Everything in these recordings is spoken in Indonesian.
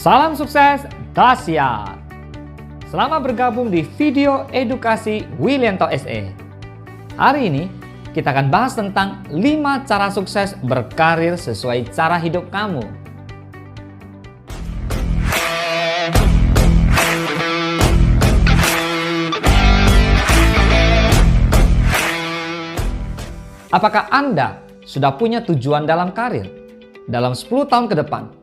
Salam sukses, dahsyat! Selamat bergabung di video edukasi Willianto SE. Hari ini kita akan bahas tentang 5 cara sukses berkarir sesuai cara hidup kamu. Apakah Anda sudah punya tujuan dalam karir? Dalam 10 tahun ke depan,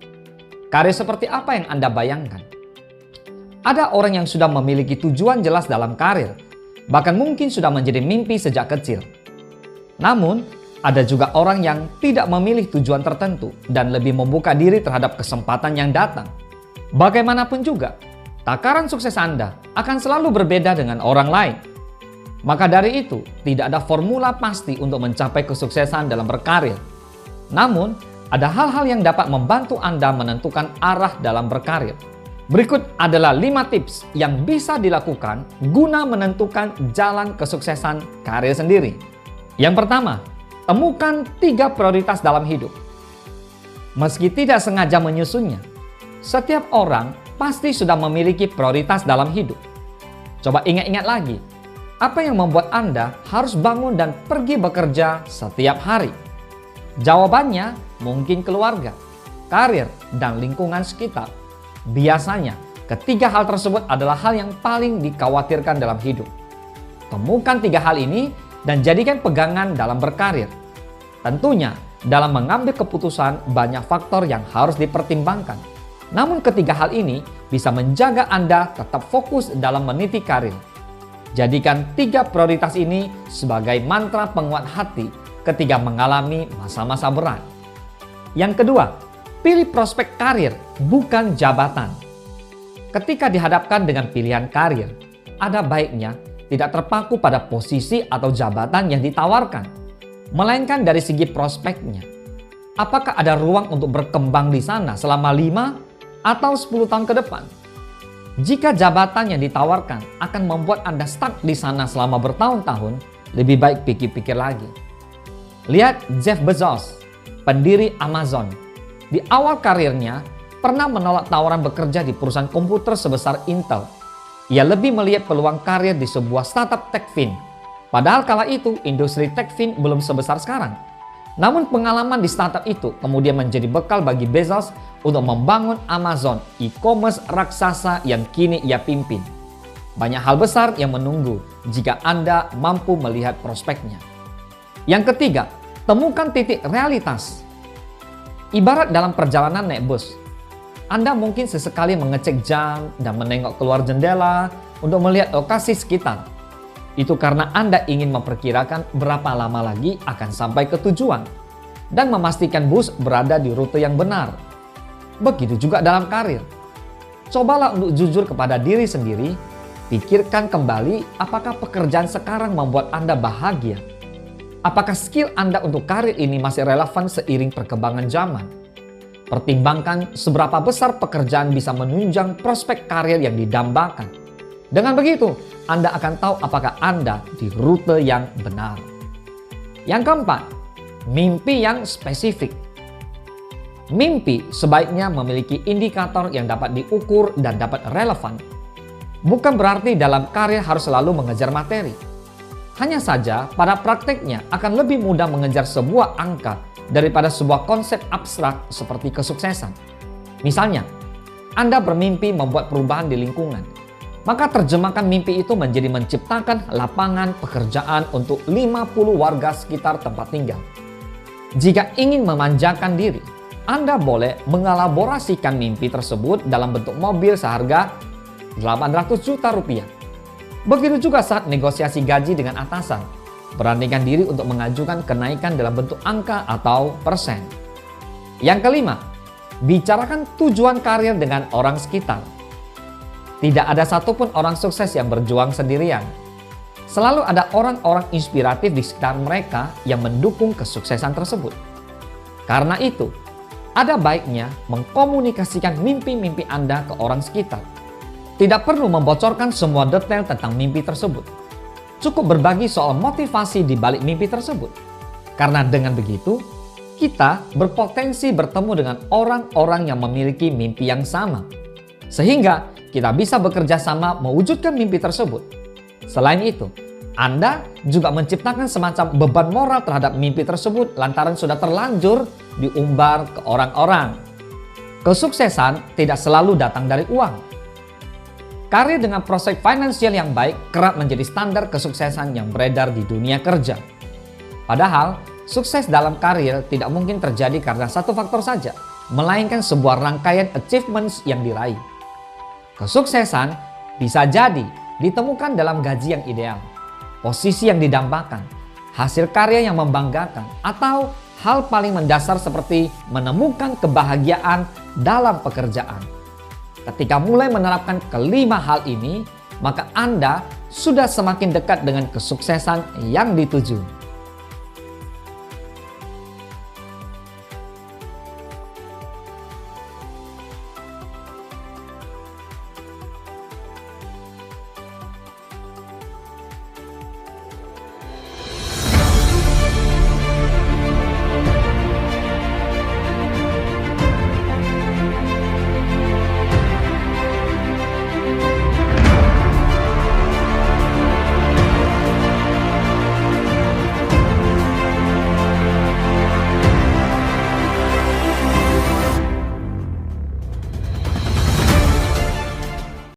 karir seperti apa yang Anda bayangkan? Ada orang yang sudah memiliki tujuan jelas dalam karir, bahkan mungkin sudah menjadi mimpi sejak kecil. Namun, ada juga orang yang tidak memilih tujuan tertentu dan lebih membuka diri terhadap kesempatan yang datang. Bagaimanapun juga, takaran sukses Anda akan selalu berbeda dengan orang lain. Maka dari itu, tidak ada formula pasti untuk mencapai kesuksesan dalam berkarir. Namun, ada hal-hal yang dapat membantu Anda menentukan arah dalam berkarir. Berikut adalah 5 tips yang bisa dilakukan guna menentukan jalan kesuksesan karir sendiri. Yang pertama, temukan 3 prioritas dalam hidup. Meski tidak sengaja menyusunnya, setiap orang pasti sudah memiliki prioritas dalam hidup. Coba ingat-ingat lagi, apa yang membuat Anda harus bangun dan pergi bekerja setiap hari? Jawabannya mungkin keluarga, karir, dan lingkungan sekitar. Biasanya, ketiga hal tersebut adalah hal yang paling dikhawatirkan dalam hidup. Temukan 3 hal ini dan jadikan pegangan dalam berkarir. Tentunya, dalam mengambil keputusan banyak faktor yang harus dipertimbangkan. Namun ketiga hal ini bisa menjaga Anda tetap fokus dalam meniti karir. Jadikan 3 prioritas ini sebagai mantra penguat hati ketika mengalami masa-masa berat. Yang kedua, pilih prospek karir, bukan jabatan. Ketika dihadapkan dengan pilihan karir, ada baiknya tidak terpaku pada posisi atau jabatan yang ditawarkan, melainkan dari segi prospeknya. Apakah ada ruang untuk berkembang di sana selama 5 atau 10 tahun ke depan? Jika jabatan yang ditawarkan akan membuat Anda stuck di sana selama bertahun-tahun, lebih baik pikir-pikir lagi. Lihat Jeff Bezos, pendiri Amazon. Di awal karirnya, pernah menolak tawaran bekerja di perusahaan komputer sebesar Intel. Ia lebih melihat peluang karir di sebuah startup TechFin. Padahal kala itu, industri TechFin belum sebesar sekarang. Namun pengalaman di startup itu kemudian menjadi bekal bagi Bezos untuk membangun Amazon, e-commerce raksasa yang kini ia pimpin. Banyak hal besar yang menunggu jika Anda mampu melihat prospeknya. Yang ketiga, temukan titik realitas. Ibarat dalam perjalanan naik bus, Anda mungkin sesekali mengecek jam dan menengok keluar jendela untuk melihat lokasi sekitar. Itu karena Anda ingin memperkirakan berapa lama lagi akan sampai ke tujuan dan memastikan bus berada di rute yang benar. Begitu juga dalam karir. Cobalah untuk jujur kepada diri sendiri, pikirkan kembali apakah pekerjaan sekarang membuat Anda bahagia. Apakah skill Anda untuk karir ini masih relevan seiring perkembangan zaman? Pertimbangkan seberapa besar pekerjaan bisa menunjang prospek karir yang didambakan. Dengan begitu, Anda akan tahu apakah Anda di rute yang benar. Yang keempat, mimpi yang spesifik. Mimpi sebaiknya memiliki indikator yang dapat diukur dan dapat relevan. Bukan berarti dalam karir harus selalu mengejar materi. Hanya saja pada prakteknya akan lebih mudah mengejar sebuah angka daripada sebuah konsep abstrak seperti kesuksesan. Misalnya, Anda bermimpi membuat perubahan di lingkungan. Maka terjemahkan mimpi itu menjadi menciptakan lapangan pekerjaan untuk 50 warga sekitar tempat tinggal. Jika ingin memanjakan diri, Anda boleh mengelaborasikan mimpi tersebut dalam bentuk mobil seharga 800 juta rupiah. Begitu juga saat negosiasi gaji dengan atasan. Beranikan diri untuk mengajukan kenaikan dalam bentuk angka atau persen. Yang kelima, bicarakan tujuan karir dengan orang sekitar. Tidak ada satupun orang sukses yang berjuang sendirian. Selalu ada orang-orang inspiratif di sekitar mereka yang mendukung kesuksesan tersebut. Karena itu, ada baiknya mengkomunikasikan mimpi-mimpi Anda ke orang sekitar. Tidak perlu membocorkan semua detail tentang mimpi tersebut. Cukup berbagi soal motivasi di balik mimpi tersebut. Karena dengan begitu, kita berpotensi bertemu dengan orang-orang yang memiliki mimpi yang sama. Sehingga kita bisa bekerja sama mewujudkan mimpi tersebut. Selain itu, Anda juga menciptakan semacam beban moral terhadap mimpi tersebut lantaran sudah terlanjur diumbar ke orang-orang. Kesuksesan tidak selalu datang dari uang. Karir dengan prospek finansial yang baik kerap menjadi standar kesuksesan yang beredar di dunia kerja. Padahal, sukses dalam karir tidak mungkin terjadi karena satu faktor saja, melainkan sebuah rangkaian achievements yang diraih. Kesuksesan bisa jadi ditemukan dalam gaji yang ideal, posisi yang didambakan, hasil karya yang membanggakan, atau hal paling mendasar seperti menemukan kebahagiaan dalam pekerjaan. Ketika mulai menerapkan kelima hal ini, maka Anda sudah semakin dekat dengan kesuksesan yang dituju.